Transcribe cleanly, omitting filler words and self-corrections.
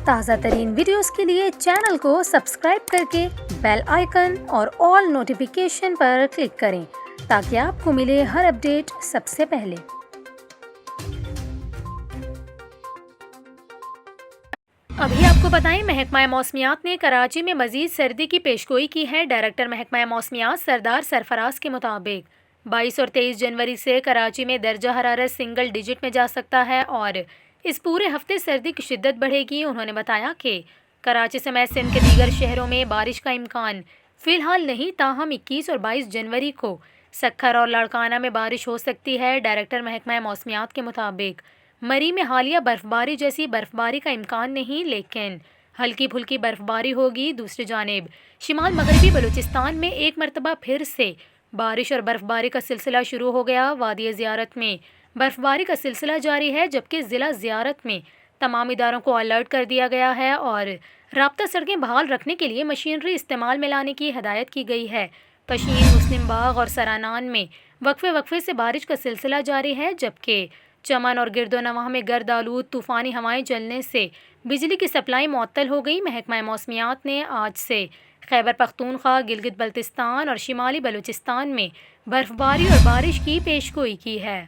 تازہ ترین ویڈیوز کے لیے چینل کو سبسکرائب کر کے بیل آئیکن اور آل نوٹیفیکیشن پر کلک کریں تاکہ آپ کو ملے ہر اپڈیٹ سب سے پہلے۔ ابھی آپ کو بتائیں، محکمہ موسمیات نے کراچی میں مزید سردی کی پیشگوئی کی ہے۔ ڈائریکٹر محکمہ موسمیات سردار سرفراز کے مطابق 22 اور 23 جنوری سے کراچی میں درجہ حرارت سنگل ڈیجٹ میں جا سکتا ہے اور اس پورے ہفتے سردی کی شدت بڑھے گی۔ انہوں نے بتایا کہ کراچی سمیت سندھ کے دیگر شہروں میں بارش کا امکان فی الحال نہیں، تاہم 21 اور 22 جنوری کو سکھر اور لاڑکانہ میں بارش ہو سکتی ہے۔ ڈائریکٹر محکمہ موسمیات کے مطابق مری میں حالیہ برفباری جیسی برفباری کا امکان نہیں، لیکن ہلکی پھلکی برفباری ہوگی۔ دوسری جانب شمال مغربی بلوچستان میں ایک مرتبہ پھر سے بارش اور برفباری کا سلسلہ شروع ہو گیا۔ وادی زیارت میں برفباری کا سلسلہ جاری ہے، جبکہ ضلع زیارت میں تمام اداروں کو الرٹ کر دیا گیا ہے اور رابطہ سڑکیں بحال رکھنے کے لیے مشینری استعمال میں لانے کی ہدایت کی گئی ہے۔ پشین، مسلم باغ اور سرانان میں وقفے سے بارش کا سلسلہ جاری ہے، جبکہ چمن اور گرد و نواح میں گرد آلود طوفانی ہوائیں چلنے سے بجلی کی سپلائی معطل ہو گئی۔ محکمہ موسمیات نے آج سے خیبر پختونخوا، گلگت بلتستان اور شمالی بلوچستان میں برفباری اور بارش کی پیشگوئی کی ہے۔